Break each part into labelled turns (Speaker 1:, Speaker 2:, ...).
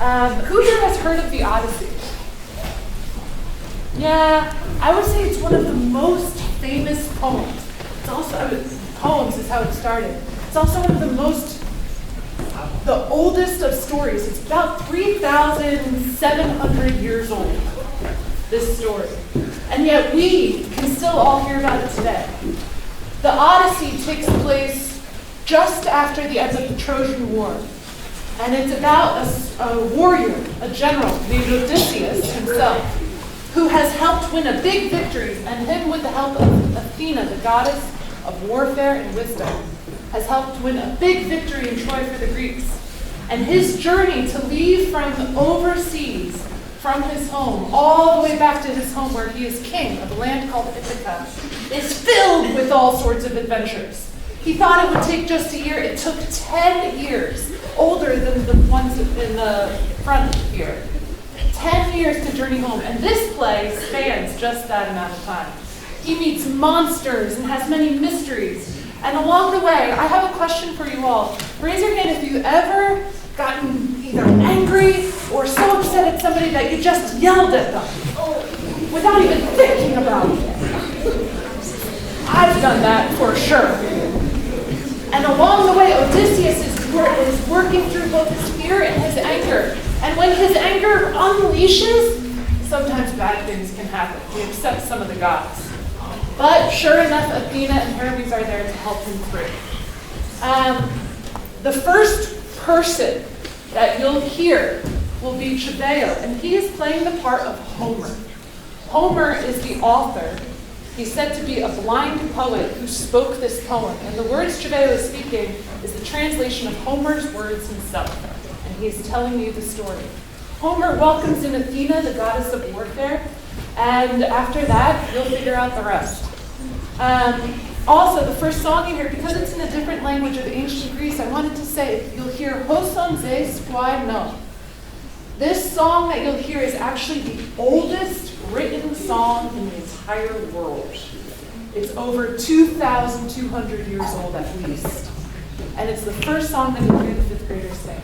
Speaker 1: Who here has heard of the Odyssey? Yeah, I would say it's one of the most famous poems. It's also, poems is how it started. It's also one of the oldest of stories. It's about 3,700 years old, this story. And yet we can still all hear about it today. The Odyssey takes place just after the end of the Trojan War. And it's about a warrior, a general named Odysseus himself, who has helped win a big victory, and him with the help of Athena, the goddess of warfare and wisdom, has helped win a big victory in Troy for the Greeks. And his journey to leave from overseas, from his home, all the way back to his home where he is king of a land called Ithaca, is filled with all sorts of adventures. He thought it would take just a year. It took 10 years, older than the ones in the front here. 10 years to journey home, and this play spans just that amount of time. He meets monsters and has many mysteries. And along the way, I have a question for you all. Raise your hand if you've ever gotten either angry or so upset at somebody that you just yelled at them without even thinking about it. I've done that for sure. And along the way, Odysseus is working through both his fear and his anger. And when his anger unleashes, sometimes bad things can happen. He upsets some of the gods. But sure enough, Athena and Hermes are there to help him through. The first person that you'll hear will be Cheveo, and he is playing the part of Homer. Homer is the author. He's said to be a blind poet who spoke this poem, and the words Cheveo is speaking is the translation of Homer's words himself, and he's telling you the story. Homer welcomes in Athena, the goddess of warfare, and after that, you'll figure out the rest. Also, the first song you hear, because it's in a different language of ancient Greece, I wanted to say, you'll hear Hoson ze squai no. This song that you'll hear is actually the oldest written song in the entire world. It's over 2,200 years old at least. And it's the first song that you'll hear the fifth graders sing.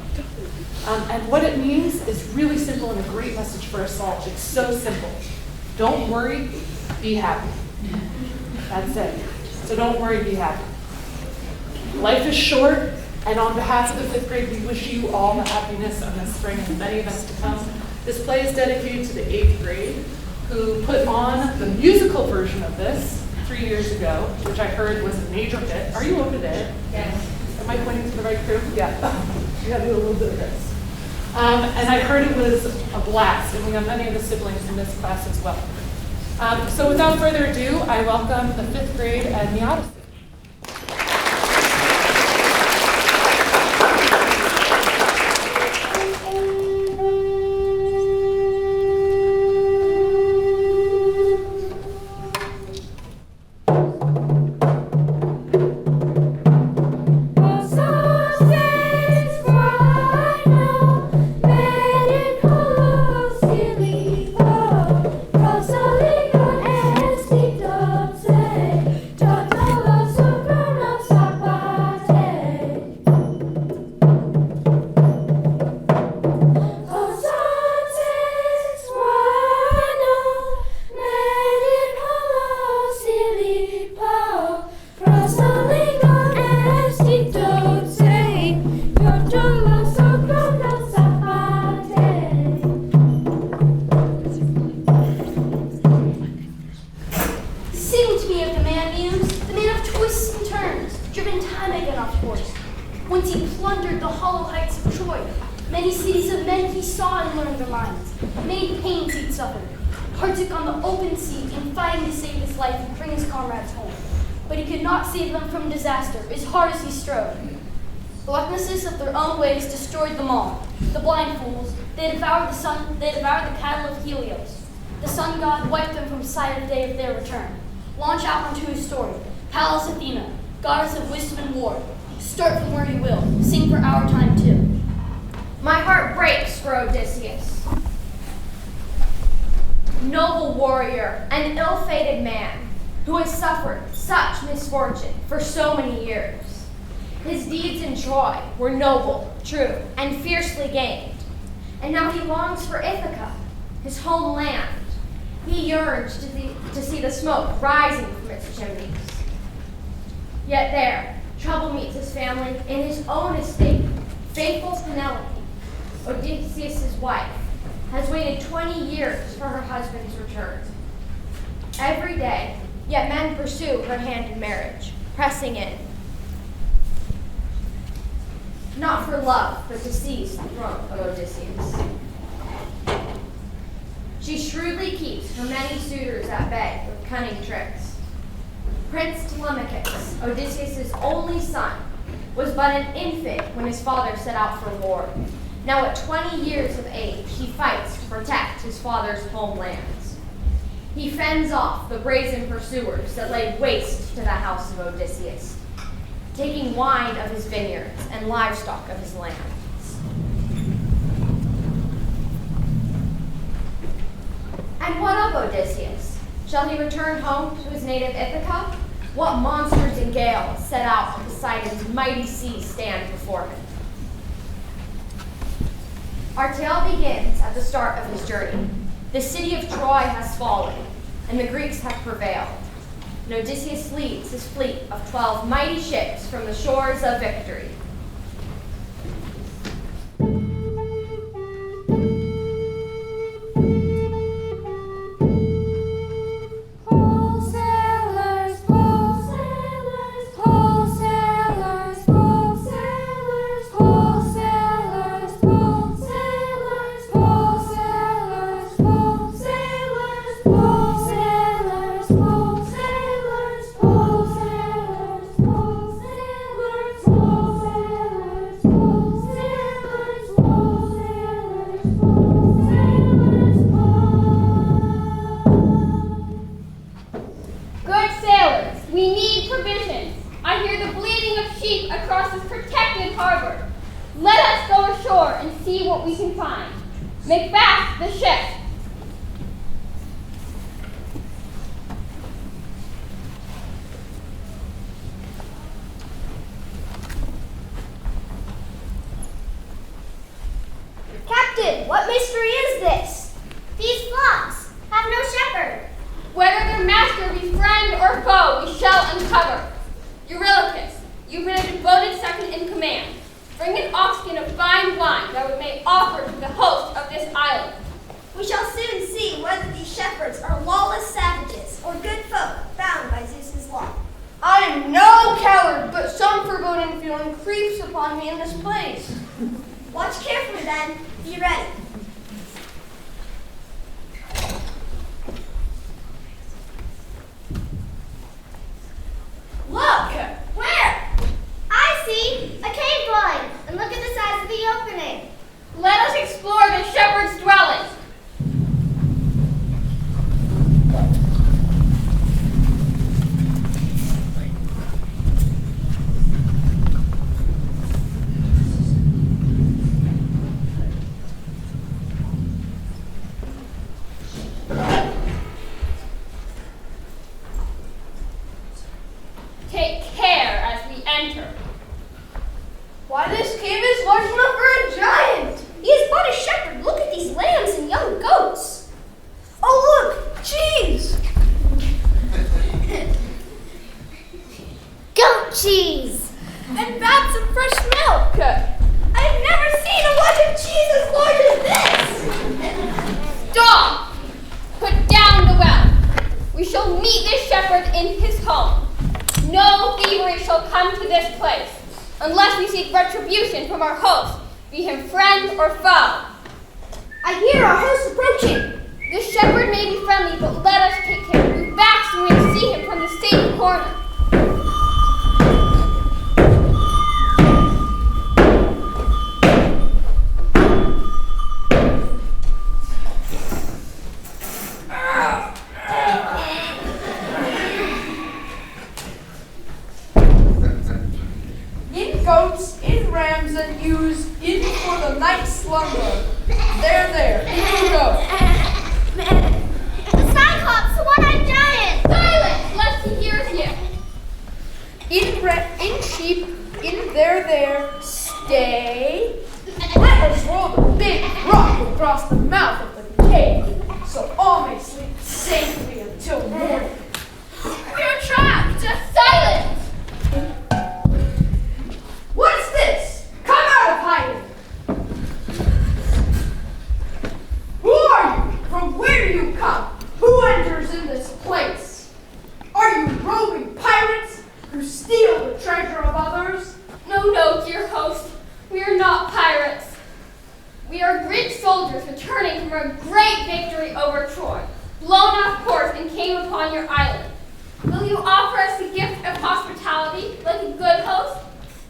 Speaker 1: And what it means is really simple and a great message for us all. It's so simple. Don't worry, be happy. That's it. So don't worry, be happy. Life is short, and on behalf of the fifth grade, we wish you all the happiness of this spring and many events to come. This play is dedicated to the 8th grade, who put on the musical version of this 3 years ago, which I heard was a major hit. Are you over there?
Speaker 2: Yes.
Speaker 1: Am I pointing to the right group? Yeah. We got to do a little bit of this. And I heard it was a blast, and we have many of the siblings in this class as well. So without further ado, I welcome the 5th grade and the Odyssey.
Speaker 2: Once he plundered the hollow heights of Troy. Many cities of men he saw and learned their minds. Many pains he'd suffered. Partook on the open sea in fighting to save his life and bring his comrades home. But he could not save them from disaster, as hard as he strove. The lucklessness of their own ways destroyed them all. The blind fools, they devoured the sun, they devoured the cattle of Helios. The sun god wiped them from sight of day of their return. Launch out onto his story. Pallas Athena, goddess of wisdom and war. Start from where you will. Sing for our time too.
Speaker 3: My heart breaks for Odysseus. Noble warrior and ill-fated man who has suffered such misfortune for so many years. His deeds in Troy were noble, true, and fiercely gained. and now he longs for Ithaca, his homeland. He yearns to see the smoke rising from its chimneys. Yet there, trouble meets his family in his own estate. Faithful Penelope, Odysseus' wife, has waited 20 years for her husband's return. Every day, yet men pursue her hand in marriage, pressing in. Not for love, but to seize the throne of Odysseus. She shrewdly keeps her many suitors at bay with cunning tricks. Prince Telemachus, Odysseus' only son, was but an infant when his father set out for war. Now at 20 years of age, he fights to protect his father's homelands. He fends off the brazen pursuers that laid waste to the house of Odysseus, taking wine of his vineyards and livestock of his lands. And what of Odysseus? Shall he return home to his native Ithaca? What monsters and gales set out of Poseidon's mighty sea stand before him? Our tale begins at the start of his journey. The city of Troy has fallen, and the Greeks have prevailed. And Odysseus leads his fleet of 12 mighty ships from the shores of victory.
Speaker 2: What mystery is this? These flocks have no shepherd.
Speaker 4: Whether their master be friend or foe, we shall uncover. Eurylochus, you've been a devoted second in command. Bring an oxkin of fine wine that we may offer to the host of this island.
Speaker 5: We shall soon see whether these shepherds are lawless savages or good folk bound by Zeus's law.
Speaker 6: I am no coward, but some foreboding feeling creeps upon me in this place.
Speaker 5: Watch carefully then. Be ready.
Speaker 2: Look! Where? I see a cave blind, and look at the size of the opening.
Speaker 4: Let us explore the shepherd's dwelling. Take care as we enter.
Speaker 6: Why, this cave is large enough for a giant.
Speaker 2: He is but a shepherd. Look at these lambs and young goats.
Speaker 6: Oh, look, cheese.
Speaker 2: Goat cheese.
Speaker 6: And vats of fresh milk. I've never seen a lot of cheese as large as this.
Speaker 4: Stop! Put down the well. We shall meet this shepherd in his home. No thievery shall come to this place, unless we seek retribution from our host, be him friend or foe.
Speaker 2: I hear our host approaching.
Speaker 4: This shepherd may be friendly, but let us take care. Move back so we may see him from the safe corner.
Speaker 6: Goats, in rams, and ewes, in for the night's slumber. There, in you go.
Speaker 2: Cyclops, the one-eyed giant.
Speaker 4: Silence, lest he hears you.
Speaker 6: In sheep, in there, stay. Let us roll the big rock across the mouth of the cave, so all may sleep safely until morning.
Speaker 4: We're trapped! Silence!
Speaker 6: What is this? Come out of hiding! Who are you? From where do you come? Who enters in this place? Are you roving pirates who steal the treasure of others?
Speaker 4: No, dear host. We are not pirates. We are Greek soldiers returning from a great victory over Troy, blown off course and came upon your island. Will you offer us the gift of hospitality like a good host?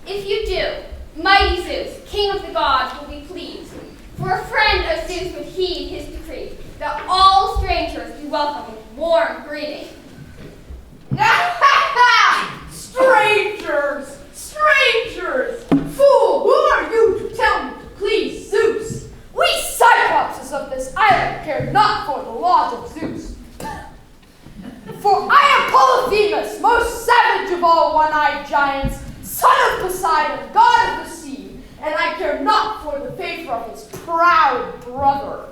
Speaker 4: If you do, mighty Zeus, king of the gods, will be pleased. For a friend of Zeus would heed his decree that all strangers be welcome with warm greeting.
Speaker 6: Strangers! Strangers! Fool, who are you to tell me to please Zeus? We Cyclopses of this island care not for the laws of Zeus. For I am Polyphemus, most savage of all one-eyed giants, son of Poseidon, god of the sea, and I care not for the favor of his proud brother.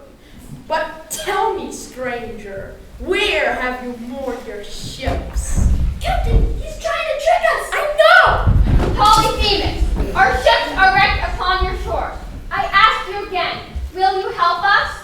Speaker 6: But tell me, stranger, where have you moored your ships?
Speaker 5: Captain, he's trying to trick us.
Speaker 6: I know!
Speaker 4: Polyphemus, our ships are wrecked upon your shore. I ask you again, will you help us?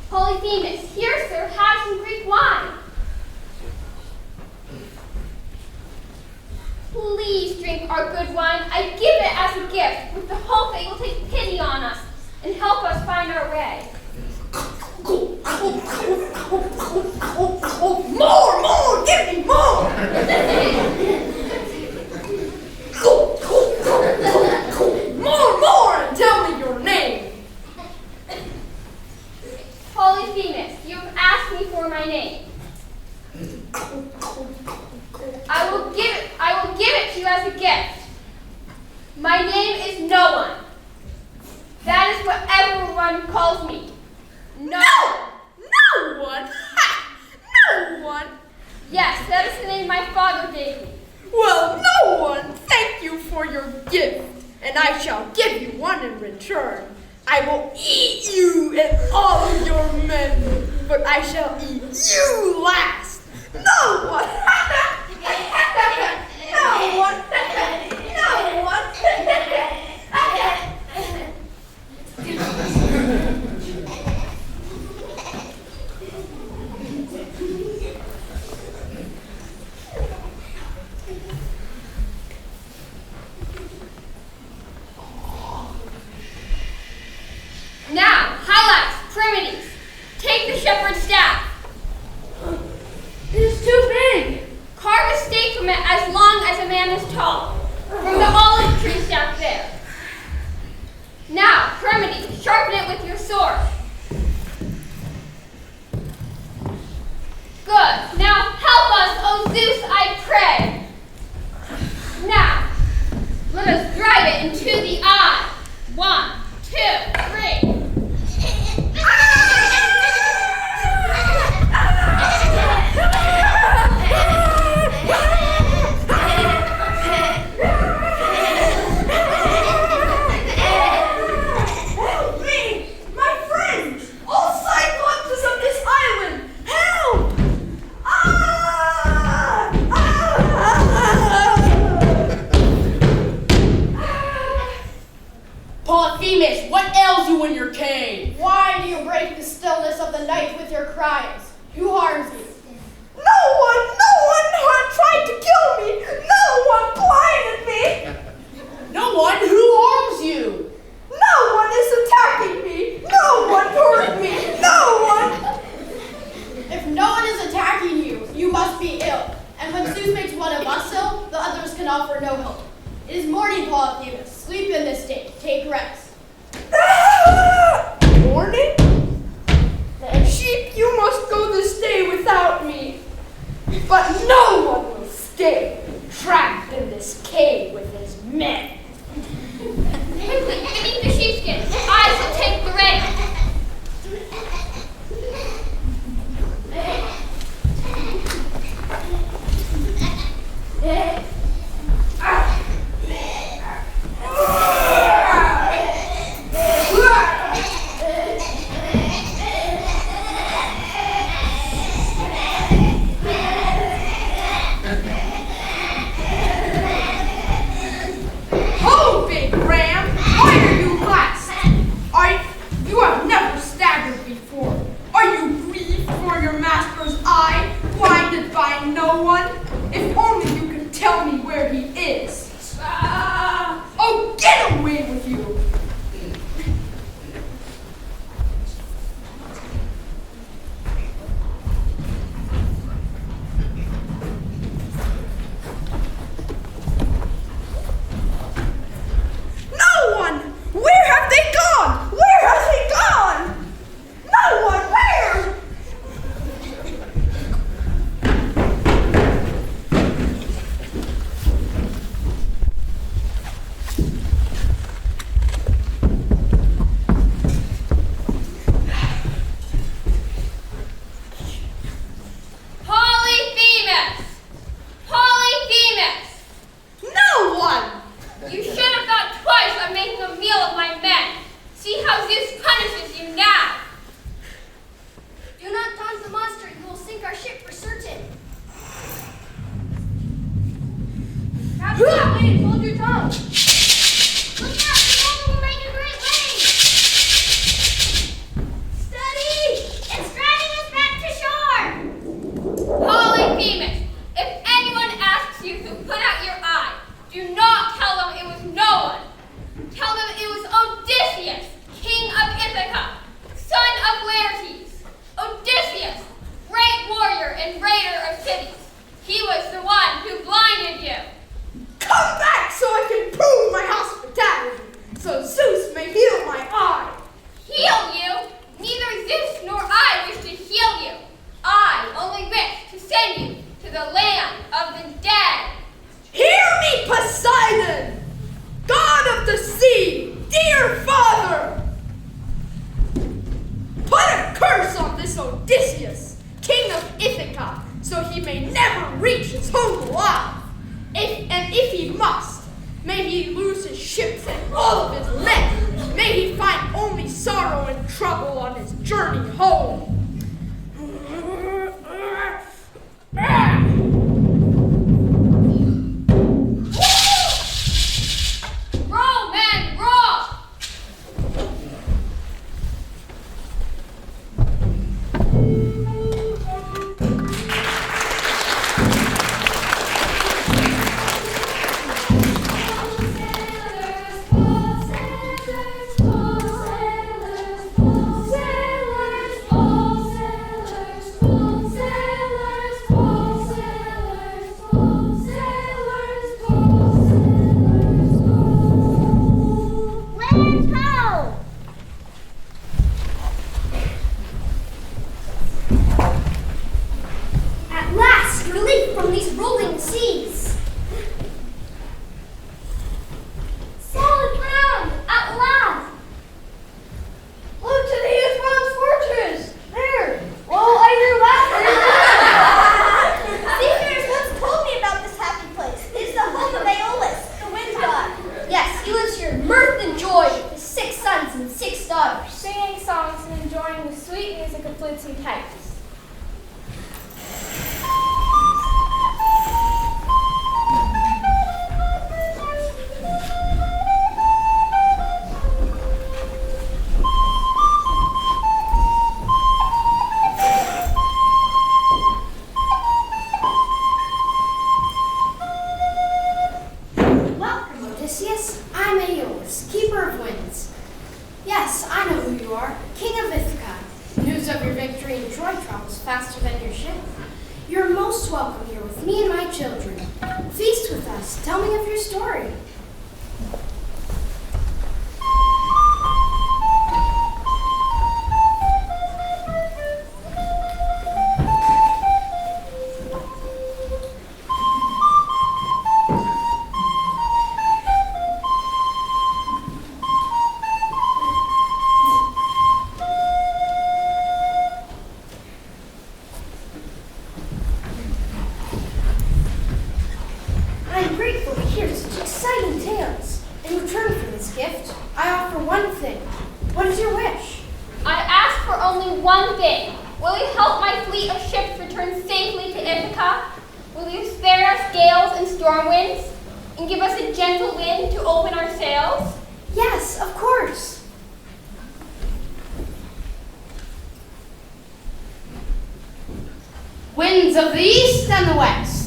Speaker 4: Polyphemus, here, sir, have some Greek wine. Please drink our good wine. I give it as a gift with the hope that you'll take pity on us and help us find our way.
Speaker 6: More! Give me more! More, and tell me your name.
Speaker 4: Polyphemus, you have asked me for my name. I will give it to you as a gift. My name is No One. That is what everyone calls me.
Speaker 6: No one? Ha! No one?
Speaker 4: Yes, that is the name my father gave me.
Speaker 6: Well, no one, thank you for your gift, and I shall give you one in return. I will eat you and all of your men, but I shall eat you last. No one! No one! No one!
Speaker 4: Now, highlights, primitives. Take the shepherd's staff.
Speaker 6: It is too big.
Speaker 4: Carve a stake from it as long as a man is tall. From the olive tree staff there. Now, primitive, sharpen it with your sword. Good. Now help us, O Zeus, I pray. Now, let us drive it into the eye. 1, 2, 3.
Speaker 6: Polyphemus, what ails you in your cave? Why do you break the stillness of the night with your cries? Who harms you?
Speaker 7: No one tried to kill me. No one blinded me.
Speaker 6: No one? Who harms you?
Speaker 7: No one is attacking me. No one hurt me. No one.
Speaker 6: If no one is attacking you, you must be ill. And when Zeus makes one of us ill, the others can offer no help. It is morning, Polyphemus. Sleep in this state. Take rest.
Speaker 7: Morning? Sheep, you must go this day without me. But no one will stay trapped in this cave with his men.
Speaker 4: Beneath the sheepskin, I shall take the reins.
Speaker 7: Ho, big ram! Why are you last? You have never staggered before. Are you grieved for your master's eye, blinded by no one? If only you can tell me where he is. Oh, get away with you! No one! Where have they gone? Where have they gone? No one! Where?
Speaker 4: Polyphemus! Polyphemus!
Speaker 7: No one!
Speaker 4: You should have thought twice on making a meal of my men. See how Zeus punishes you now.
Speaker 2: Do not taunt the monster. You will sink our ship for certain. Captain, please hold your tongue.
Speaker 4: Look out, the woman will make a great wave.
Speaker 2: Steady! It's driving us back to shore.
Speaker 4: Polyphemus, if anyone asks you to put out your eye, do not tell them it was no one. Tell them it was Odysseus, king of Ithaca, son of Laertes. Odysseus, great warrior and raider of cities. He was the one who blinded you.
Speaker 7: Come back so I can prove my hospitality, so Zeus may heal my eye.
Speaker 4: Heal you? Neither Zeus nor I wish to heal you. I only wish to send you to the land of the dead.
Speaker 7: Hear me, Poseidon, god of the sea, dear father. Put a curse on this Odysseus, king of Ithaca, so he may never reach his home alive. If he must, may he lose his ships and all of his men. May he find only sorrow and trouble on his journey home.
Speaker 4: Row, men, row!
Speaker 2: At last, relief from these rolling seas. Solid ground, at last.
Speaker 6: Look to the Eastbound fortress! There! Well, I hear laughter!
Speaker 5: Seafarers once told me about this happy place. It is the home of Aeolus, the wind god.
Speaker 2: Yes, he lives here in mirth and joy with his 6 sons and 6 daughters.
Speaker 8: Singing songs and enjoying the sweet music of flutes and pipes.
Speaker 9: Yes, I know who you are. King of Ithaca. News of your victory in Troy travels faster than your ship. You're most welcome here with me and my children. Feast with us. Tell me of your story. I'm grateful to hear such exciting tales. In return for this gift, I offer one thing. What is your wish?
Speaker 4: I ask for only one thing. Will you help my fleet of ships return safely to Ithaca? Will you spare us gales and storm winds? And give us a gentle wind to open our sails?
Speaker 9: Yes, of course. Winds of the east and the west.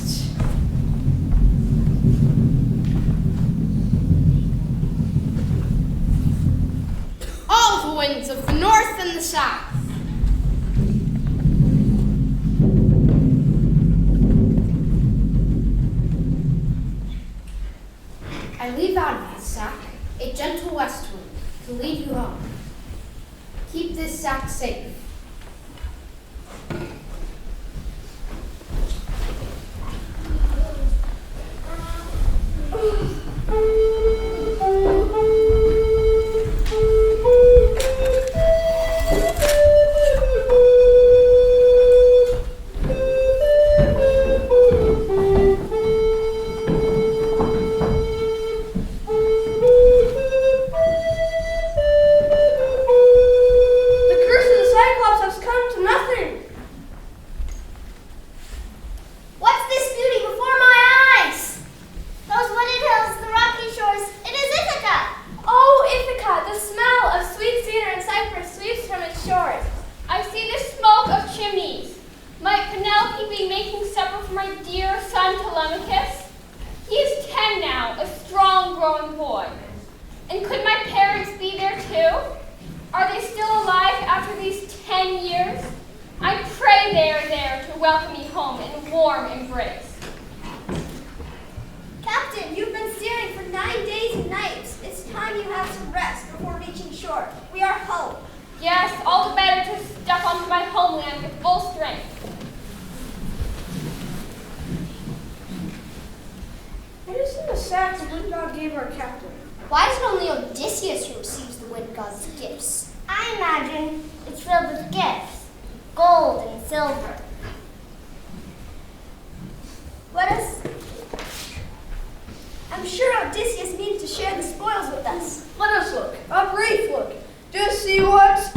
Speaker 9: All the winds of the north and the south. I leave out of this sack a gentle west wind to lead you home. Keep this sack safe.
Speaker 5: What's this beauty before my eyes? Those wooded hills, the rocky shores, it is Ithaca.
Speaker 8: Oh, Ithaca, the smell of sweet cedar and cypress sweeps from its shores.
Speaker 4: I see the smoke of chimneys. Might Penelope be making supper for my dear son Telemachus? He is 10 now, a strong growing boy. And could my parents be there too? Are they still alive after these 10 years? I pray they are there to welcome me home in warm embrace.
Speaker 5: Captain, you've been steering for 9 days and nights. It's time you have some rest before reaching shore. We are home.
Speaker 4: Yes, all the better to step onto my homeland with full strength.
Speaker 6: What is in the sack the wind god gave our captain?
Speaker 2: Why is it only Odysseus who receives the wind god's gifts?
Speaker 5: I imagine it's filled with gifts, gold and silver. I'm sure Odysseus means to share the spoils with us.
Speaker 6: Let us look. A brief look. To see what?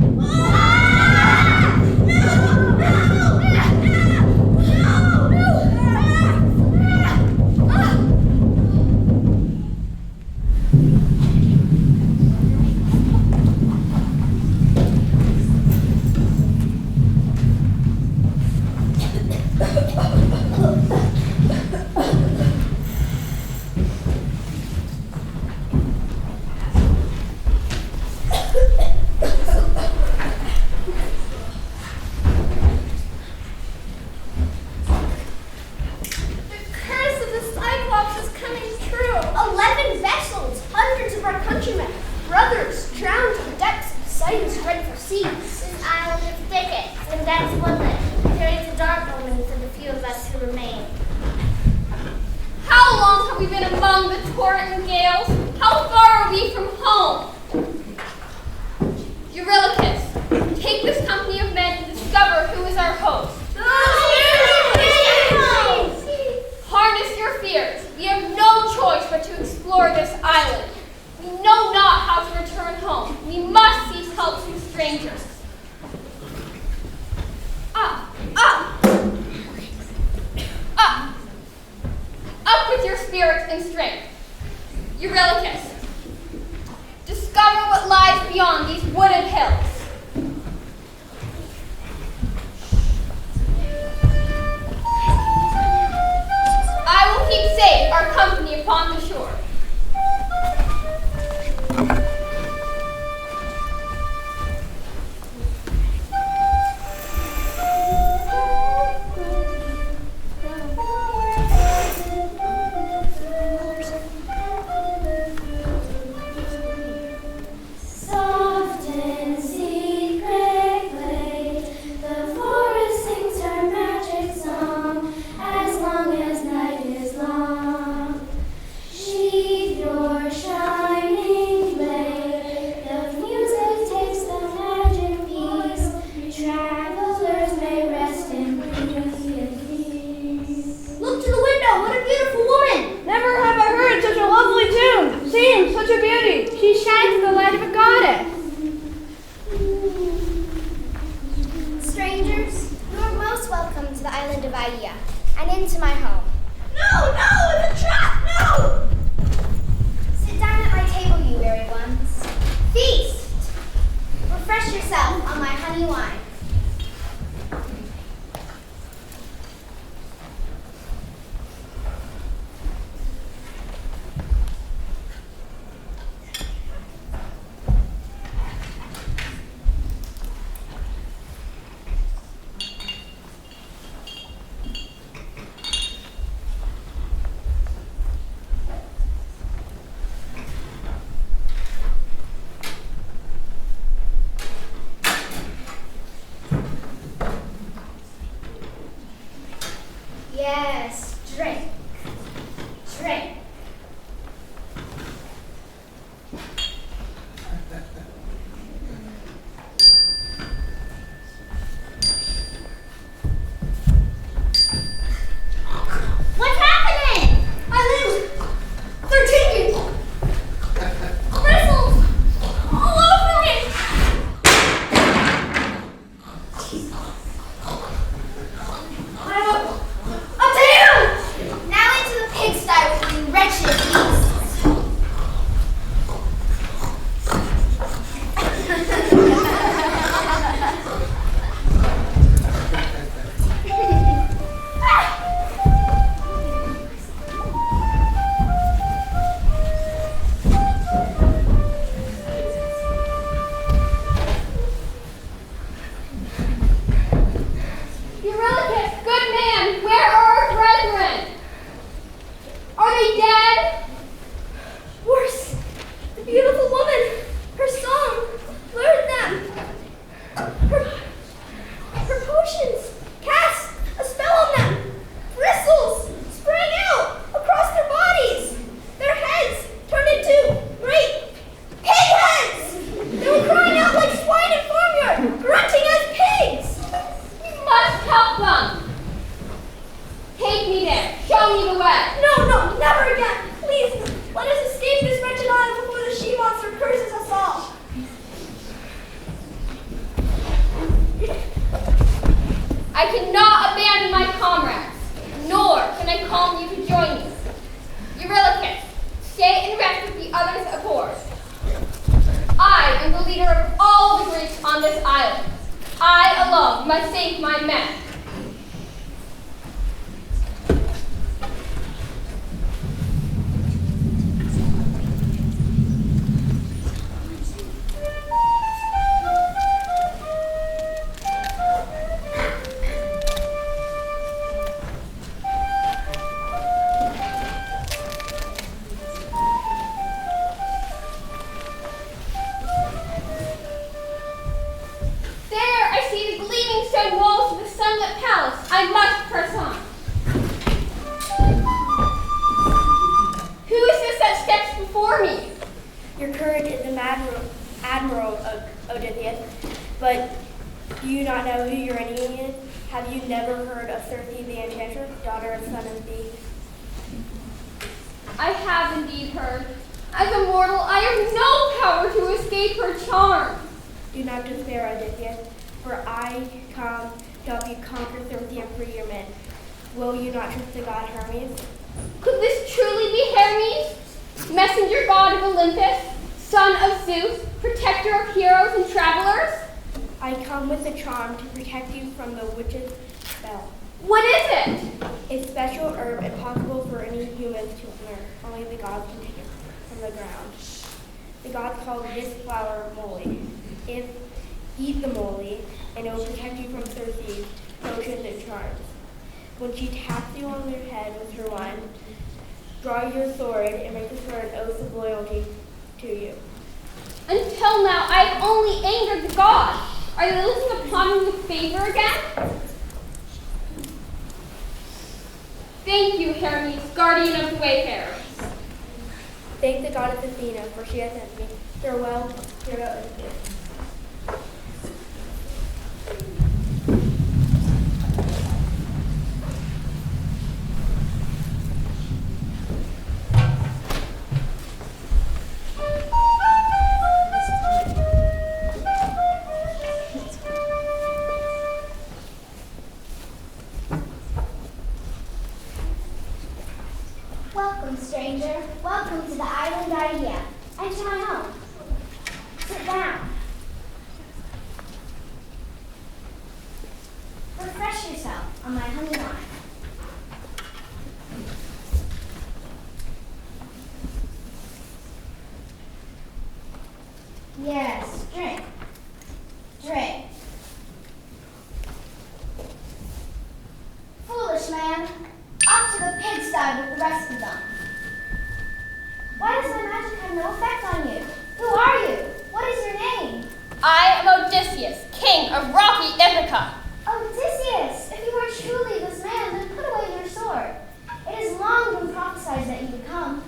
Speaker 4: How long have we been among the torrent and gales? How far are we from home? Eurylochus, take this company of men to discover who is our host. Harness your fears. We have no choice but to explore this island. We know not how to return home. We must seek help from strangers. Up, up, up. Up with your spirit and strength. Eurylochus, discover what lies beyond these wooded hills. I will keep safe our company upon the shore.
Speaker 5: refresh yourself on my honey wine. Yes, drink. Drink. What's happening? My limbs, they're changing. Bristles all over me. Up to you! Now into the pigsty with you wretched beasts.
Speaker 4: Eurylochus, good man, where are our brethren? Are they dead?
Speaker 8: Worse. The beautiful woman. Her song. Lured them. Her potions cast a spell on them. Bristles sprang out across their bodies. Their heads turned into great pig heads. They were crying out like swine in farmyard, grunting as pigs.
Speaker 4: You must help them. Take me there. Show me the way.
Speaker 8: No, never again. Please, let us escape this wretched island before the she-monster curses us all.
Speaker 4: I cannot abandon my comrades, nor can I call you to join me. Eurylochus, stay and rest with the others aboard. I am the leader of all the Greeks on this island. I alone must save my men. There, I see the gleaming stone walls of the sunlit palace. I must press on. Who is this that steps before me?
Speaker 9: Your courage is an admiral, Odysseus, but do you not know who your enemy is? Have you never heard of Circe the Enchantress, daughter of Sun and Sea?
Speaker 4: I have indeed heard. As a mortal, I have no power to escape her charm.
Speaker 9: Do not despair, Odysseus, for I come to help you conquer Circe and free your men. Will you not trust the god Hermes?
Speaker 4: Could this truly be Hermes, messenger god of Olympus, son of Zeus, protector of heroes and travelers?
Speaker 9: I come with a charm to protect you from the witch's spell.
Speaker 4: What is it?
Speaker 9: A special herb impossible for any humans to unearth. Only the gods can take it from the ground. The gods call this flower moly. Eat the moly, and it will protect you from Circe's potions and charms. When she taps you on your head with her wand, draw your sword and make her swear an oath of loyalty to you.
Speaker 4: Until now, I have only angered the gods. Are they looking upon me with favor again? Thank you, Hermes, guardian of the wayfarers.
Speaker 9: Thank the goddess Athena, for she has sent me. Farewell, hero Odysseus.
Speaker 5: Welcome, stranger. Welcome to the island Idea. Enter my home. Sit down.
Speaker 4: I am Odysseus, king of rocky Ithaca.
Speaker 8: Odysseus, if you are truly this man, then put away your sword. It has long been prophesied that you would come.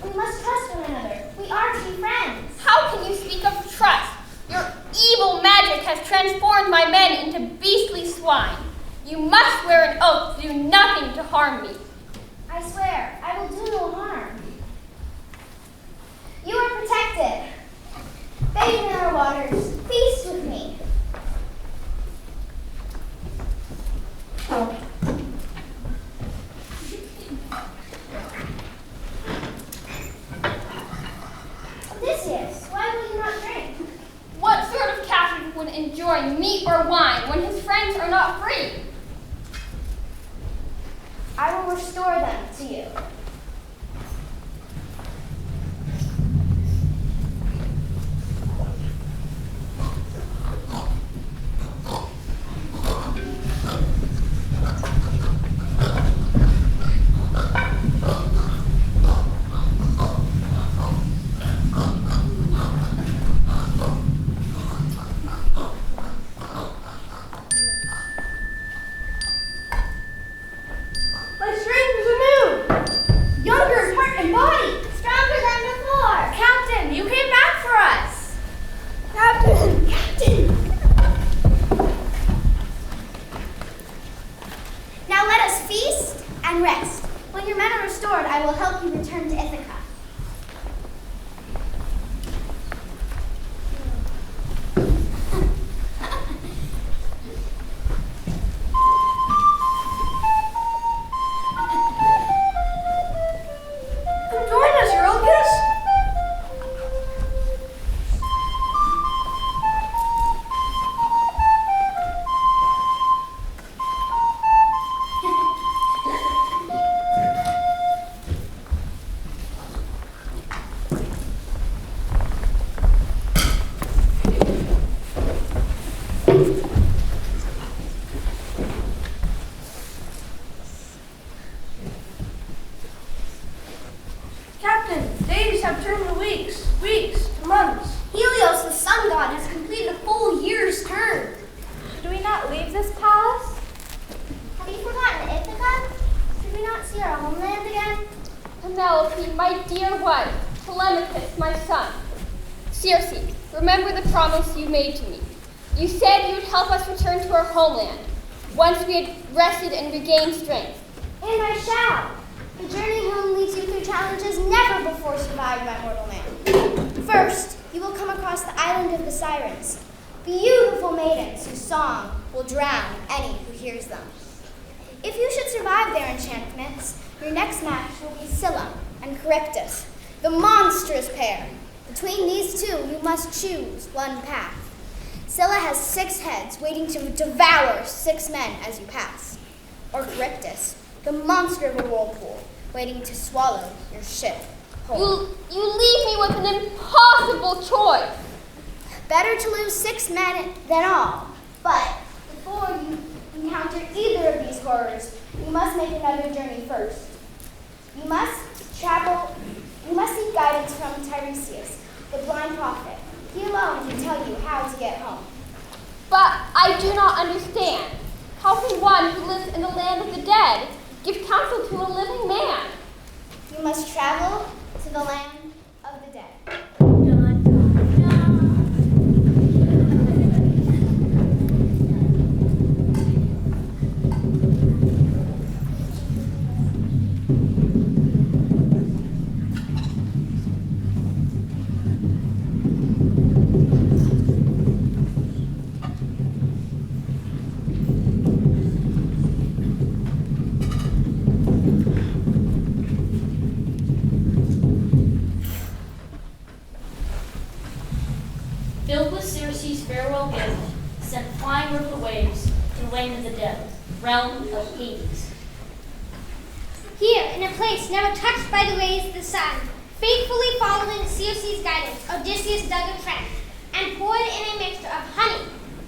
Speaker 8: We must trust one another. We are to be friends.
Speaker 4: How can you speak of trust? Your evil magic has transformed my men into beastly swine. You must swear an oath to do nothing to harm me.
Speaker 8: I swear, I will do no harm. You are protected. Bathe in our waters. Feast with me. Odysseus, why will you not drink?
Speaker 4: What sort of captive would enjoy meat or wine when his friends are not free?
Speaker 8: I will restore them to you.
Speaker 6: My strength is anew. Younger in heart and body.
Speaker 8: Stronger than before.
Speaker 3: Captain, you came back for us.
Speaker 8: Captain! Captain! Now let us feast and rest. When your men are restored, I will help you return to Ithaca.
Speaker 6: Come join us, Eurocus. Captain, days have turned to weeks, weeks to months.
Speaker 8: Helios, the sun god, has completed a full year's term.
Speaker 5: Should we not leave this palace?
Speaker 8: Have you forgotten Ithaca? Should we not see our homeland again?
Speaker 4: Penelope, my dear wife, Telemachus, my son. Circe, remember the promise you made to me. You said you would help us return to our homeland once we had rested and regained strength.
Speaker 8: And I shall. The journey home leads you through challenges never before survived by mortal man. First, you will come across the island of the Sirens, beautiful maidens whose song will drown any who hears them. If you should survive their enchantments, your next match will be Scylla and Charybdis, the monstrous pair. Between these two, you must choose one path. Scylla has 6 heads waiting to devour 6 men as you pass. Or Charybdis, the monster of a whirlpool, waiting to swallow your ship whole.
Speaker 4: You leave me with an impossible choice.
Speaker 8: Better to lose 6 men than all. But before you encounter either of these horrors, you must make another journey first. You must seek guidance from Tiresias, the blind prophet. He alone can tell you how to get home.
Speaker 4: But I do not understand. How can one who lives in the land of the dead give counsel to a living man?
Speaker 8: You must travel to the land of the dead.
Speaker 10: Filled with Circe's farewell gift, sent flying over the waves to the land of the dead, realm of Hades.
Speaker 11: Here, in a place never touched by the rays of the sun, faithfully following Circe's guidance, Odysseus dug a trench and poured in a mixture of honey,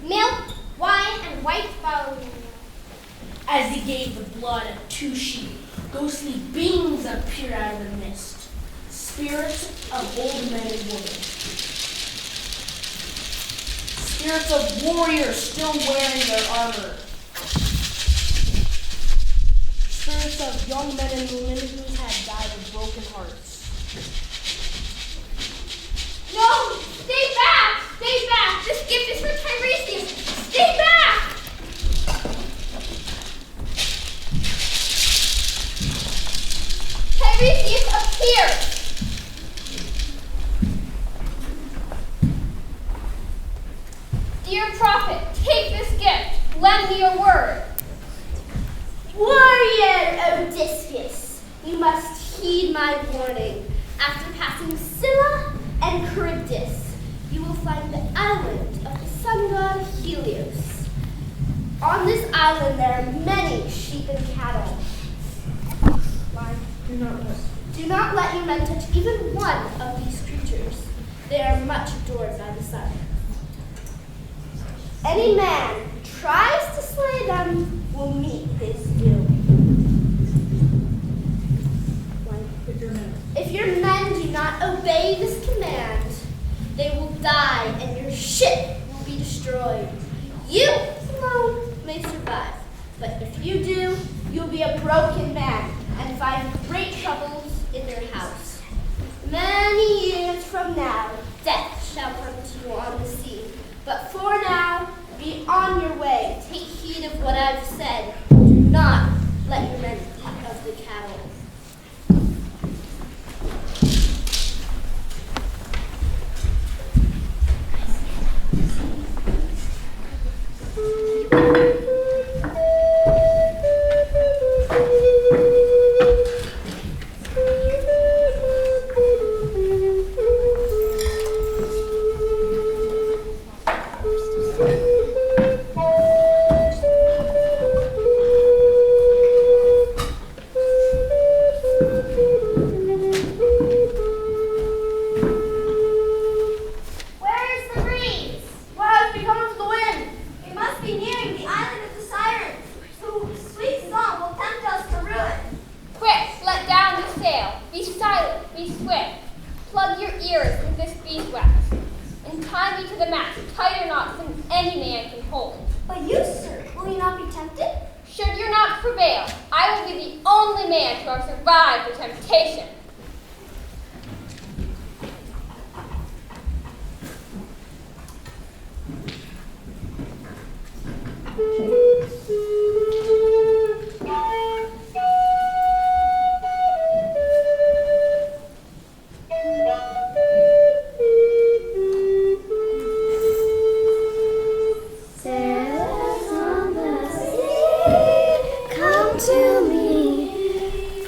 Speaker 11: milk, wine, and white bone.
Speaker 10: As he gave the blood of 2 sheep, ghostly beings appeared out of the mist, spirits of old men and women.
Speaker 6: Spirits of warriors still wearing their armor. Spirits of young men and women who had died of broken hearts.
Speaker 4: No! Stay back! Stay back! This gift is for Tiresias! Stay back! Tiresias, appear! Dear prophet, take this gift. Lend me your word.
Speaker 8: Warrior Odysseus, you must heed my warning. After passing Scylla and Charybdis, you will find the island of the sun god Helios. On this island there are many sheep and cattle. Do not let your men touch even one of these creatures. They are much adored by the sun. Any man who tries to slay them will meet his doom. If your men do not obey this command, they will die and your ship will be destroyed. You alone may survive, but if you do, you'll be a broken man and find great troubles in your house. Many years from now, death shall come to you on the sea. But for now, be on your way. Take heed of what I've said. Do not let your men eat of the cattle.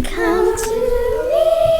Speaker 8: Come to me,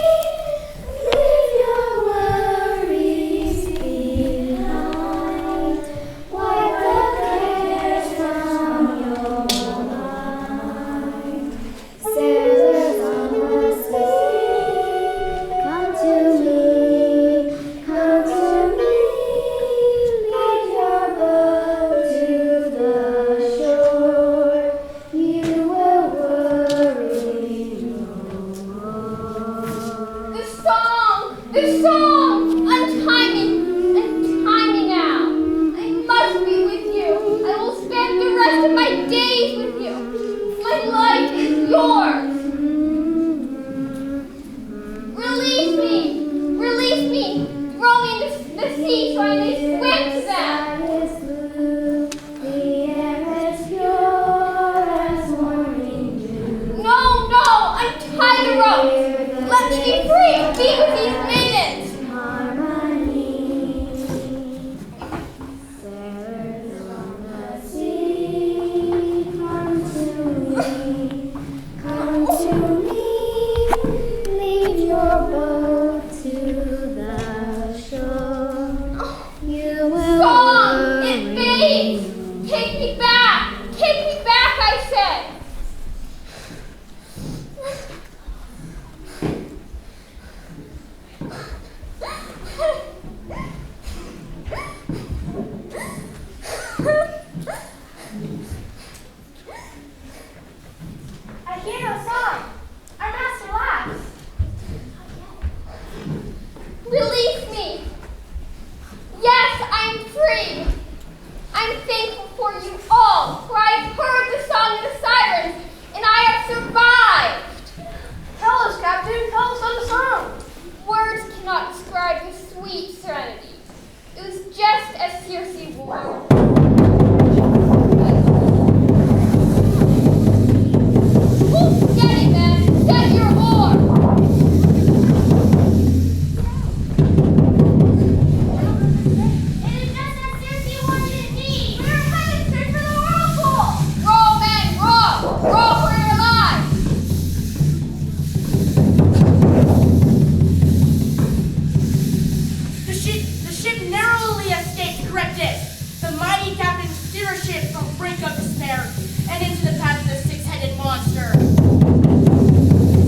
Speaker 7: mighty captain, steer our ship from brink of despair and into the path of the six-headed monster.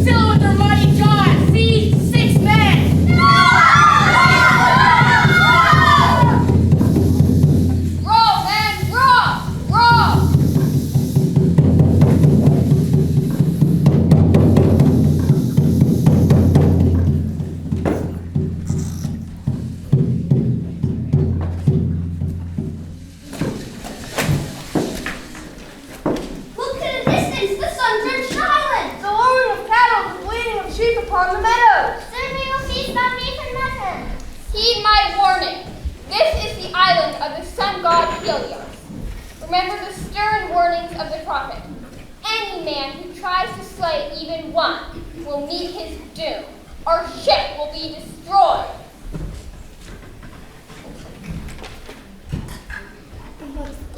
Speaker 7: Fill it with their mighty jaws, seize 6 men!
Speaker 4: Row, men, row! Row!
Speaker 11: Look to the distance, the sun-drenched island.
Speaker 6: The lowing of cattle, the bleating of sheep upon the meadows.
Speaker 11: Certainly will feast on me for nothing.
Speaker 4: Heed my warning. This is the island of the sun god Helios. Remember the stern warnings of the prophet. Any man who tries to slay even one will meet his doom. Our ship will be destroyed.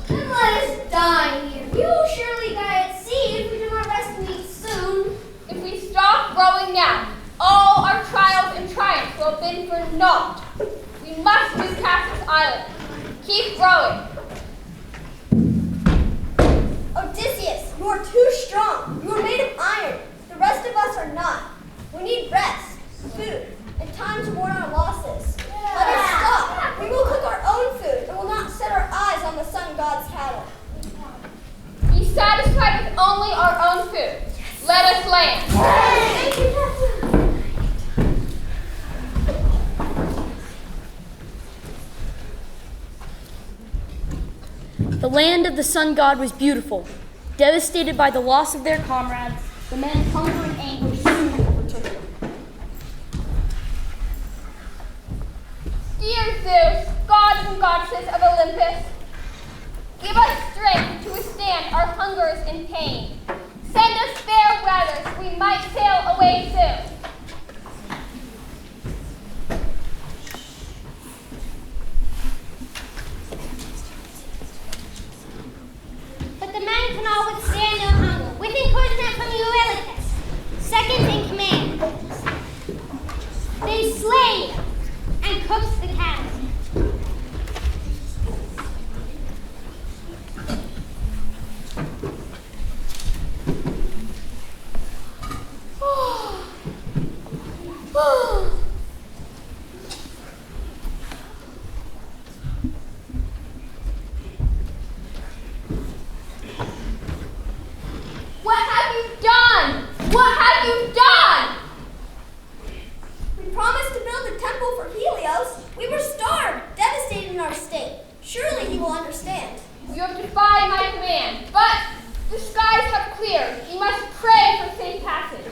Speaker 8: Then let us die here. We will surely die at sea if we do not rest and eat soon.
Speaker 4: If we stop rowing now, all our trials and triumphs will have been for naught. We must recapture this island. Keep rowing.
Speaker 8: Odysseus, you are too strong. You are made of iron. The rest of us are not. We need rest, food, and time to mourn our losses. Let us stop. We will cook our own food and will not set our eyes on the sun god's cattle.
Speaker 4: Be satisfied with only our own food. Let us land.
Speaker 8: Thank you, Captain.
Speaker 12: The land of the sun god was beautiful. Devastated by the loss of their comrades, the men's hunger and anguish soon overtook them.
Speaker 4: Dear Zeus, gods and goddesses of Olympus, give us strength to withstand our hungers and pain. Send us fair weather so we might sail away soon.
Speaker 11: But the men cannot withstand no hunger. With encouragement from Eurylochus, second in command, they slayed and cooked the cattle.
Speaker 4: What have you done? What have you done?
Speaker 8: We promised to build a temple for Helios. We were starved, devastated in our state. Surely he will understand.
Speaker 4: You have defied my command, but the skies have cleared. You must pray for safe passage.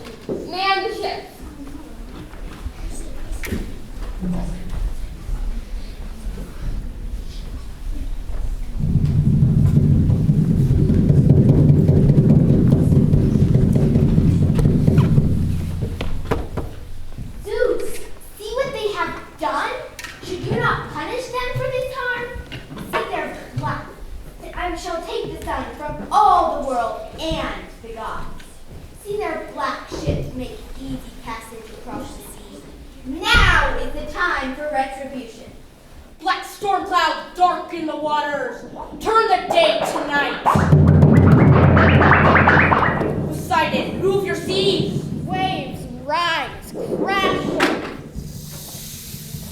Speaker 4: Man the ship.
Speaker 8: Zeus, see what they have done? Should you not punish them for this harm? See their blood. That I shall take the sun from all the world and the gods. See their black ships make easy passage across the sea. Now is the time for retribution.
Speaker 7: Black storm clouds darken the waters. Turn the day to night. Poseidon, move your seas.
Speaker 6: Waves rise,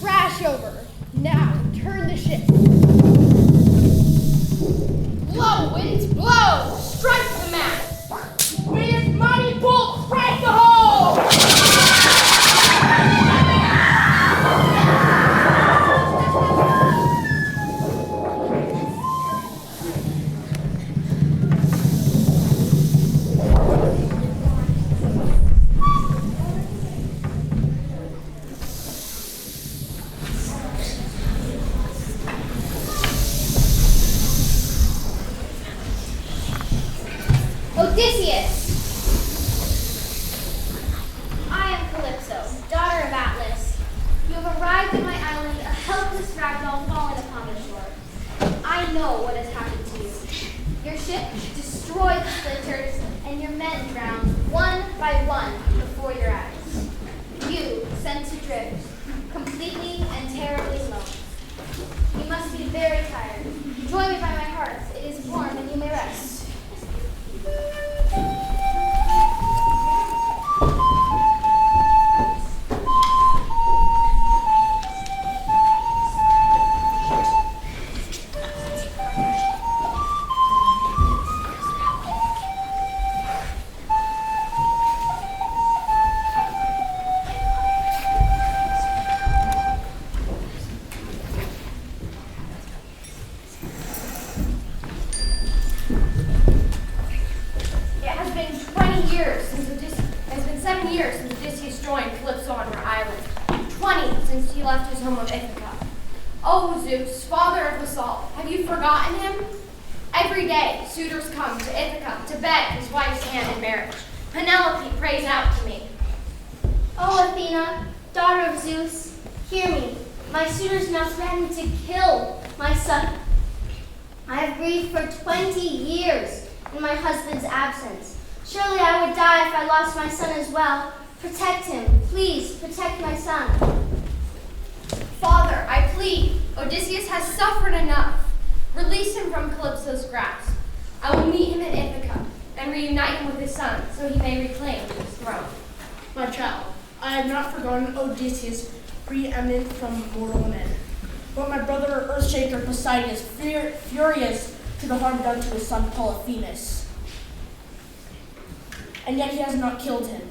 Speaker 6: crash over. Now turn the ship.
Speaker 4: Blow, winds, blow! Strike the mast!
Speaker 7: May his mighty bolt strike the hull!
Speaker 11: Odysseus! I am Calypso, daughter of Atlas. You have arrived at my island, a helpless ragdoll fallen upon the shore. I know what has happened to you. Your ship destroyed to splinters, and your men drowned one by one before your eyes. You sent to drift, completely and terribly alone. You must be very tired. Join me by my
Speaker 3: 21 years since Odysseus joined Calypso on her island. 20 since he left his home of Ithaca. Oh, Zeus, father of us all, have you forgotten him? Every day, suitors come to Ithaca to beg his wife's hand in marriage. Penelope prays out to me.
Speaker 11: Oh, Athena, daughter of Zeus, hear me. My suitors now threaten to kill my son. I have grieved for 20 years in my husband's absence. Surely I would die if I lost my son as well. Protect him. Please, protect my son.
Speaker 3: Father, I plead. Odysseus has suffered enough. Release him from Calypso's grasp. I will meet him in Ithaca and reunite him with his son so he may reclaim his throne.
Speaker 6: My child, I have not forgotten Odysseus, preeminent from mortal men. But my brother Earthshaker Poseidon is furious to the harm done to his son Polyphemus. And yet he has not killed him.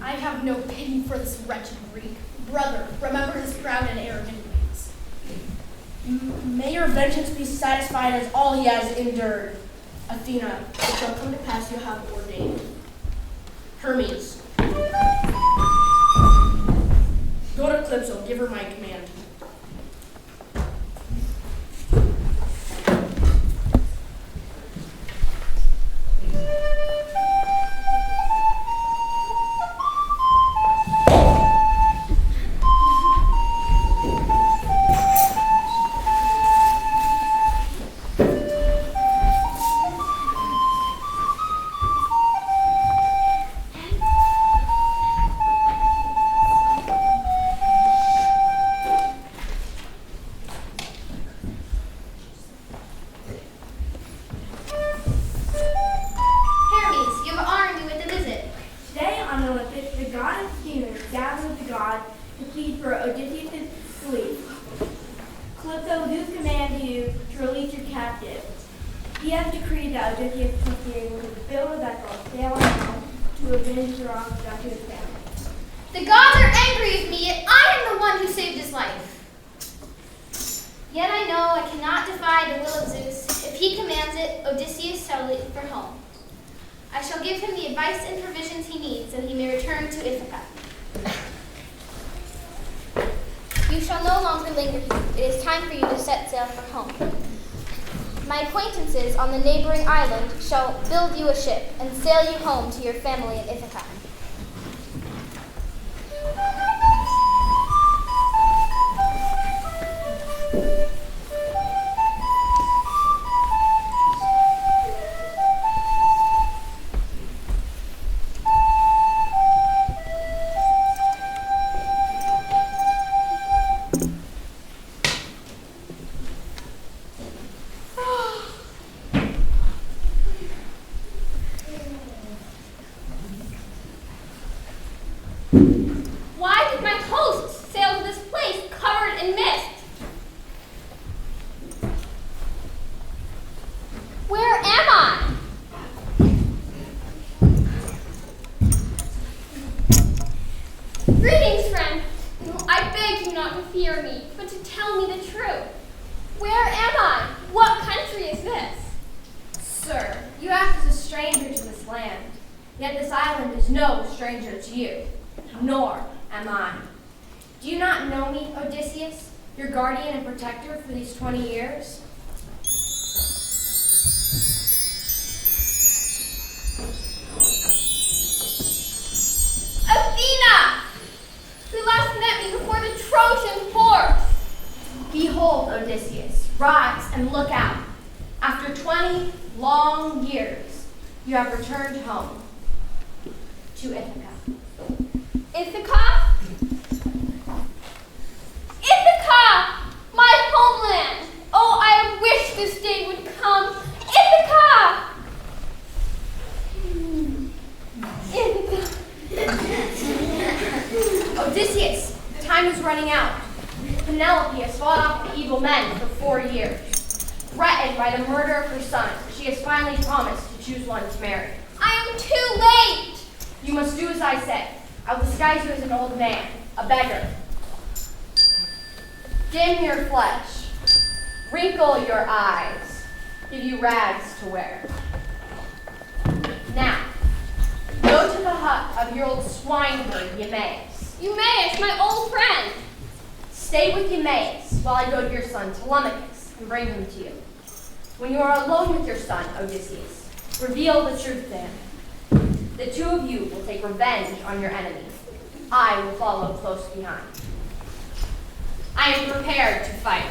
Speaker 9: I have no pity for this wretched Greek. Brother, remember his proud and arrogant ways.
Speaker 6: May your vengeance be satisfied as all he has endured. Athena, it shall come to pass you have ordained. Hermes, go to Calypso, give her my command.
Speaker 11: The gods are angry with me, yet I am the one who saved his life. Yet I know I cannot defy the will of Zeus. If he commands it, Odysseus shall leave for home. I shall give him the advice and provisions he needs, so he may return to Ithaca. You shall no longer linger here. It is time for you to set sail for home. My acquaintances on the neighboring island shall build you a ship and sail you home to your family in Ithaca.
Speaker 4: Why did my host sail to this place covered in mist? Where am I? Greetings, friend. I beg you not to fear me, but to tell me the truth. Where am I? What country is this?
Speaker 3: Sir, you act as a stranger to this land, yet this island is no stranger to you, nor am I. Do you not know me, Odysseus, your guardian and protector for these 20 years?
Speaker 4: Athena! Who last met me before the Trojan horse?
Speaker 3: Behold, Odysseus, rise and look out. After 20 long years, you have returned home to Ithaca.
Speaker 4: Ithaca? Ithaca! My homeland! Oh, I wish this day would come. Ithaca! Ithaca.
Speaker 3: Odysseus, time is running out. Penelope has fought off the evil men for 4 years. Threatened by the murder of her son, she has finally promised to choose one to marry.
Speaker 4: I am too late!
Speaker 3: You must do as I say. I will disguise you as an old man, a beggar. Dim your flesh, wrinkle your eyes, give you rags to wear. Now, Go to the hut of your old swineherd, Eumaeus.
Speaker 4: Eumaeus, my old friend.
Speaker 3: Stay with Eumaeus while I go to your son Telemachus and bring him to you. When you are alone with your son, Odysseus, reveal the truth to him. The two of you will take revenge on your enemies. I will follow close behind. I am prepared to fight.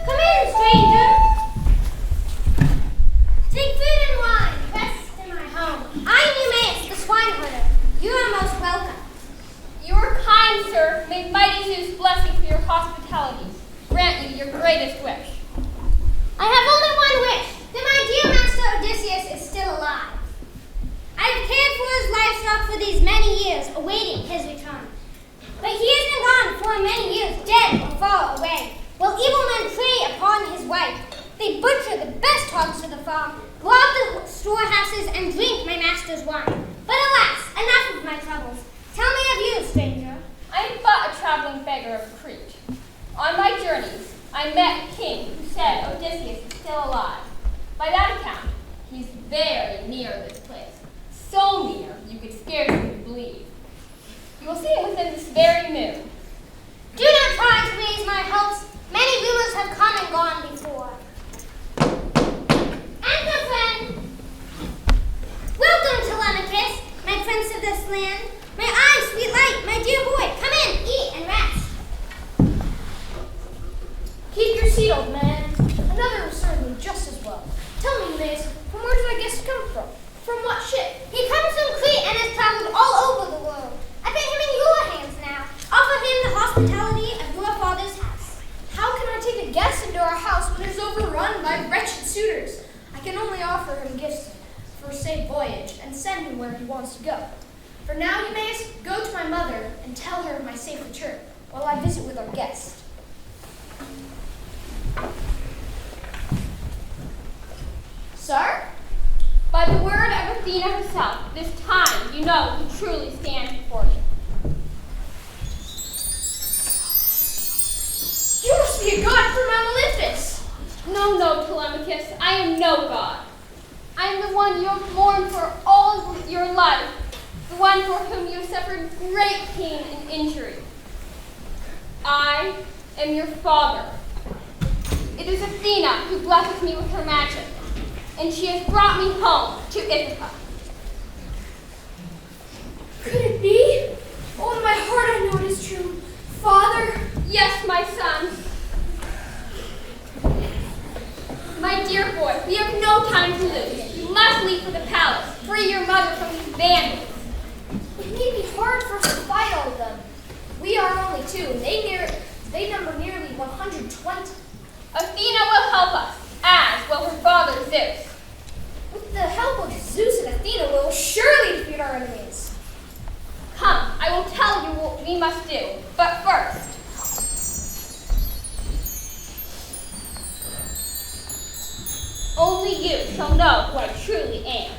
Speaker 11: Come in, stranger. Take food and wine. Rest in my home. I am Eumaeus, the swineherder. You are most welcome.
Speaker 4: You are kind, sir. May mighty Zeus bless you for your hospitality. Grant you your greatest wish.
Speaker 11: I have only one wish, that my dear master Odysseus is still alive. I have cared for his livestock for these many years, awaiting his return. But he has been gone for many years, dead or far away, while evil men prey upon his wife. They butcher the best hogs for the farm, rob the storehouses, and drink my master's wine. But alas, enough of my troubles. Tell me of you, stranger.
Speaker 4: I am but a traveling beggar of Crete. On my journeys, I met a king who said Odysseus is still alive. By that account, he's very near this place. So near, you could scarcely believe. You will see it within this very moon.
Speaker 11: Do not try to raise my hopes. Many rulers have come and gone before. Enter, friend. Welcome, Telemachus, my prince of this land. My eyes, sweet light, my dear boy, come in, eat and rest.
Speaker 6: Keep your seat, old man. Another will serve me just as well. Tell me, Eumaeus, from where did my guest come from? From what ship?
Speaker 11: He comes from Crete and has traveled all over the world. I put him in your hands now. Offer him the hospitality of your father's house.
Speaker 6: How can I take a guest into our house when it is overrun by wretched suitors? I can only offer him gifts for a safe voyage and send him where he wants to go. For now, Eumaeus, go to my mother and tell her of my safe return while I visit with our guest. Sir?
Speaker 4: By the word of Athena herself, this time you know who truly stands before you.
Speaker 6: You must be a god from Mount Olympus.
Speaker 4: No, Telemachus, I am no god. I am the one you have mourned for all of your life, the one for whom you have suffered great pain and injury. I am your father. It is Athena who blesses me with her magic, and she has brought me home to Ithaca.
Speaker 6: Could it be? Oh, in my heart I know it is true. Father?
Speaker 4: Yes, my son. My dear boy, we have no time to lose. You must leave for the palace. Free your mother from these bandits.
Speaker 6: It may be hard for us to fight all of them. We are only two, and they number nearly 120.
Speaker 4: Athena will help us, as will her father Zeus.
Speaker 6: With the help of Zeus and Athena, we will surely defeat our enemies.
Speaker 4: Come, I will tell you what we must do. But first, only you shall know who I truly am.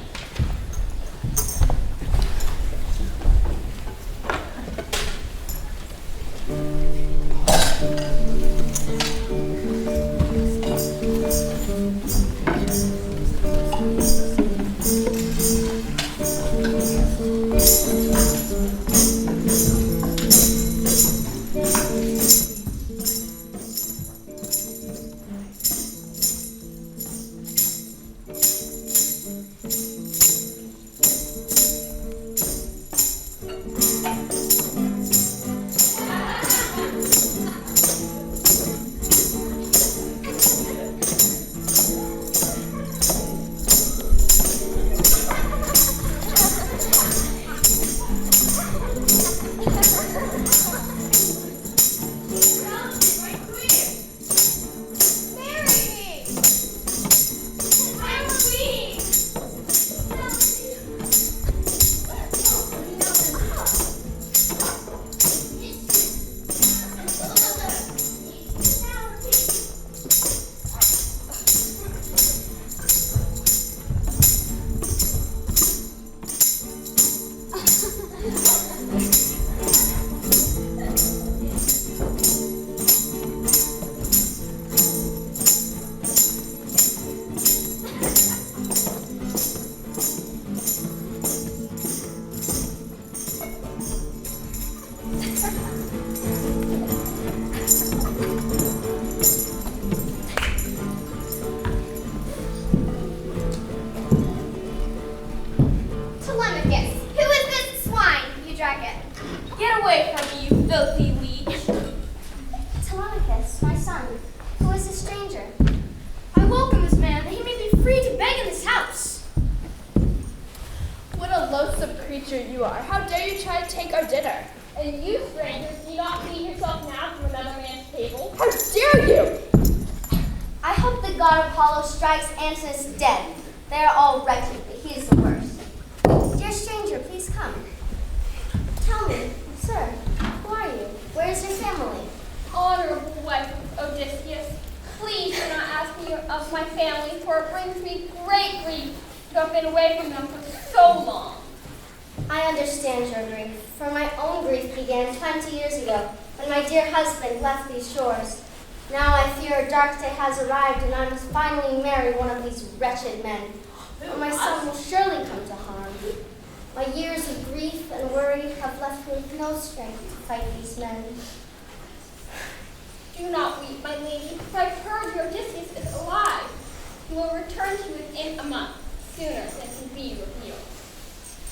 Speaker 4: Get away from me, you filthy leech.
Speaker 11: Telemachus, my son, who is a stranger.
Speaker 2: I welcome this man, that he may be free to beg in this house.
Speaker 6: What a loathsome creature you are. How dare you try to take our dinner?
Speaker 4: And you, strangers, do you not feed yourself now from another man's table?
Speaker 6: How dare you!
Speaker 11: I hope the god Apollo strikes Antinous dead. They are all wretched, but he is the worst. Dear stranger, please come. Tell me, sir, who are you? Where is your family?
Speaker 4: Honorable wife of Odysseus, please do not ask me of my family, for it brings me great grief to have been away from them for so long.
Speaker 11: I understand your grief, for my own grief began 20 years ago, when my dear husband left these shores. Now I fear a dark day has arrived, and I must finally marry one of these wretched men, or my son will surely come to harm. My years of grief and worry have left me with no strength to fight these men.
Speaker 4: Do not weep, my lady, for I've heard your Odysseus is alive. He will return to you within a month, sooner than can be revealed.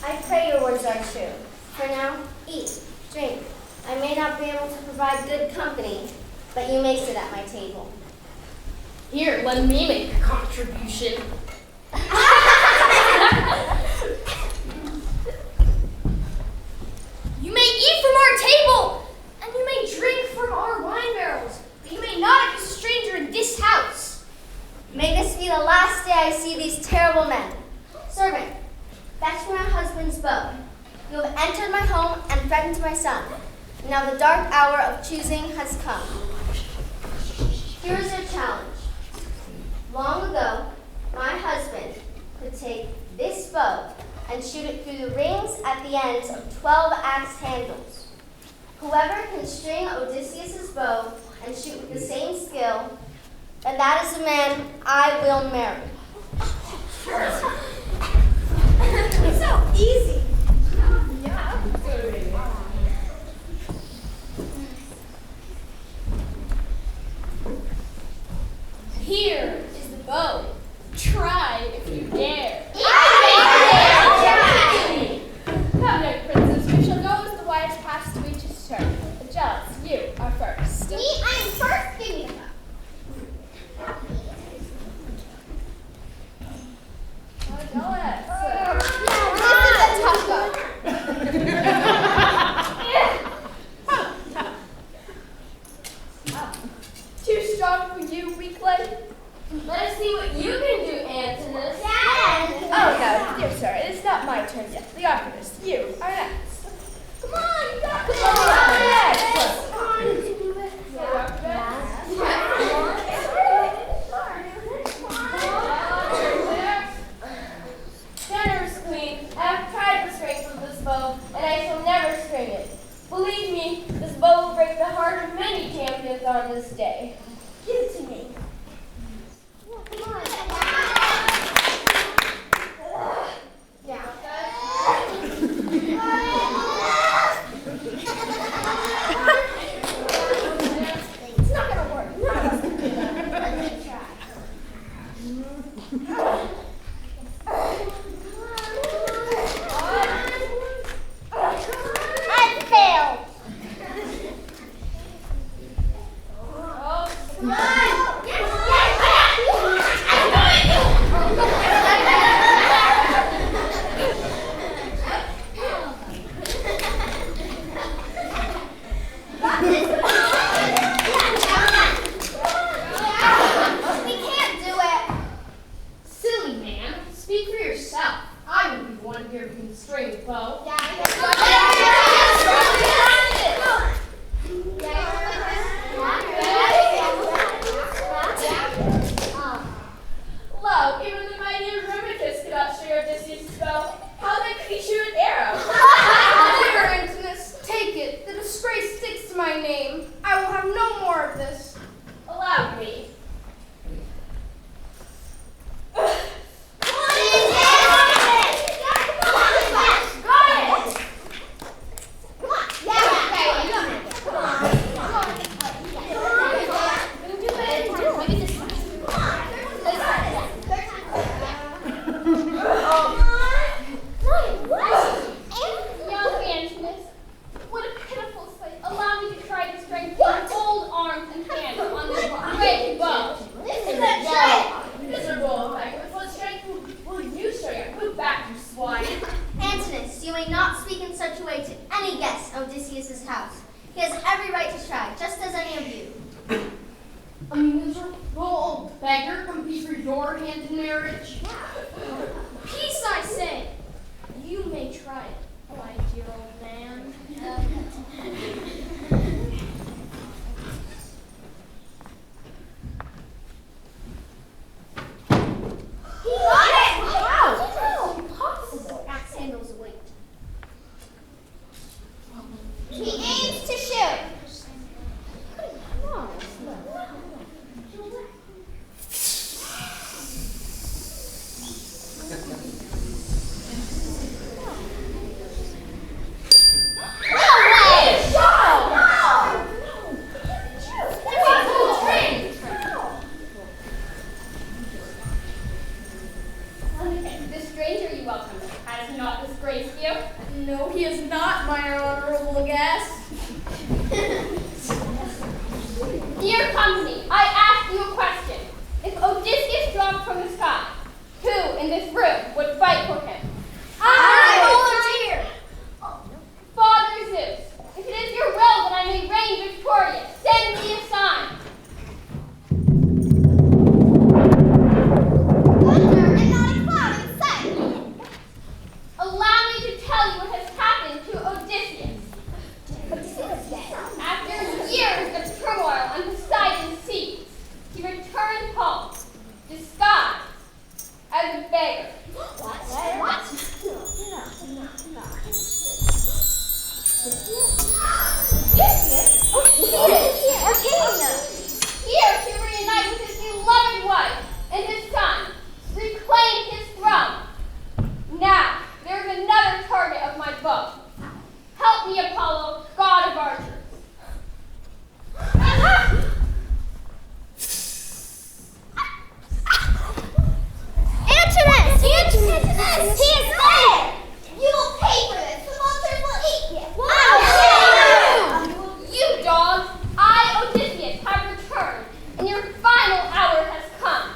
Speaker 11: I pray your words are true. For now, eat, drink. I may not be able to provide good company, but you may sit at my table.
Speaker 6: Here, let me make a contribution.
Speaker 2: You may eat from our table, and you may drink from our wine barrels, but you may not as a stranger in this house.
Speaker 11: May this be the last day I see these terrible men. Servant, fetch me my husband's bow. You have entered my home and threatened my son. Now the dark hour of choosing has come. Here is your challenge. Long ago, my husband could take this bow and shoot it through the rings at the ends of 12 axe handles. Whoever can string Odysseus' bow and shoot with the same skill, then that is the man I will marry.
Speaker 5: It's so easy.
Speaker 6: Here is the bow. Try if you dare. Come, young princess, we shall go as the wise pass to each his turn. Jealous, you are first.
Speaker 11: Me, I am first. Give me the bow.
Speaker 6: Too strong for you, weakling? Let us see what you can do, Antinous. Oh, no, dear sir, it is not my turn yet. The archivist, you are next.
Speaker 11: Come on, you got
Speaker 6: Come on, next.
Speaker 11: Come on, you can do it.
Speaker 6: Generous queen, I have tried the strength of this bow, and I shall never string it. Believe me, this bow will break the heart of many champions on this day.
Speaker 11: Give it to me. Come on. Yeah. It's not gonna work. None of us can do that. Let me try. I failed. Come on. We can't do it.
Speaker 6: Silly man, speak for yourself. I would be the one here who can string the bow. Lo, even the mighty Eurymachus could not string Odysseus' bow. How then could he shoot an arrow?
Speaker 2: Here, Antinous, take it. The disgrace sticks to my name. I will have no more of this.
Speaker 6: Allow me.
Speaker 4: Young Antinous, would it
Speaker 2: courage. Peace, I say. You may try it, my dear old man.
Speaker 8: He got it! Wow! Impossible. Axe handles a weight. He aims to shoot.
Speaker 4: This stranger you welcome has not disgraced you.
Speaker 2: No, he is not, my honorable guest.
Speaker 4: Dear company, I ask you a question. If Odysseus dropped from the sky, who in this room would fight for him?
Speaker 2: I volunteer.
Speaker 4: Father Zeus, if it is your will that I may reign victorious, send me a sign.
Speaker 8: Thunder and not a cloud in sight.
Speaker 4: Allow me to tell you what has happened to Odysseus. After years of turmoil on Poseidon's seas, he returned home, disguised as a beggar.
Speaker 8: What? Odysseus? Our king!
Speaker 4: Here to reunite with his beloved wife and his son, reclaim his throne. Now, there is another target of my bow. Help me, Apollo, god of archers.
Speaker 8: Antinous! Antinous! He is there! You will pay for this. The vultures will eat you.
Speaker 4: You dogs, I, Odysseus, have returned, and your final hour has come.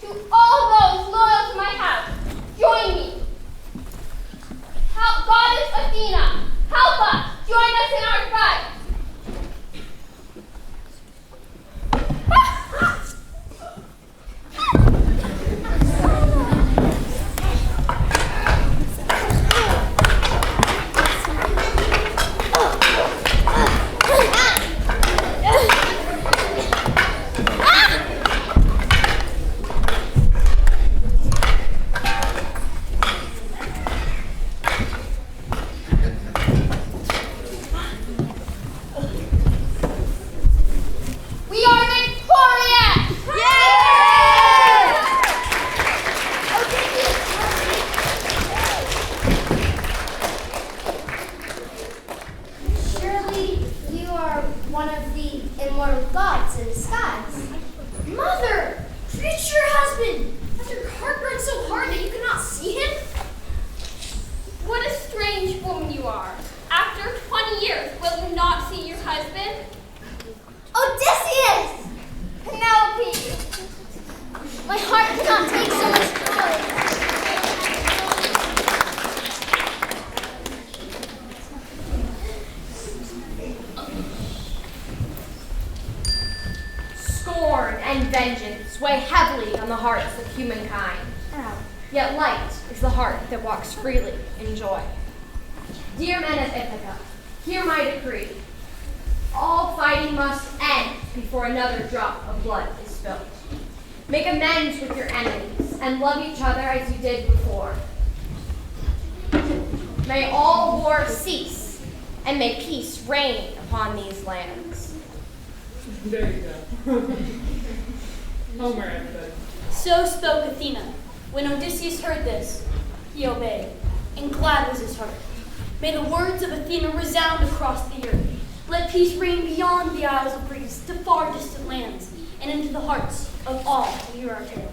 Speaker 4: To all those loyal to my house, join me. Goddess Athena, help us, join us in our fight. We are victorious!
Speaker 11: Surely you are one of the immortal gods in disguise.
Speaker 2: Mother, preach your husband. Has your heart burned so hard that you cannot see him?
Speaker 4: What a strange woman you are. After 20 years, will you not see your husband?
Speaker 8: Odysseus!
Speaker 4: Penelope!
Speaker 11: My heart cannot take so much joy.
Speaker 3: Scorn and vengeance weigh heavily on the hearts of humankind. Yet light is the heart that walks freely in joy. Dear men of Ithaca, hear my decree. All fighting must end before another drop of blood is spilled. Make amends with your enemies and love each other as you did before. May all war cease and may peace reign upon these lands.
Speaker 1: There you go. Homer, everybody.
Speaker 12: So spoke Athena. When Odysseus heard this, he obeyed, and glad was his heart. May the words of Athena resound across the earth. Let peace reign beyond the Isles of Greece to far distant lands, and into the hearts of all who hear our tale.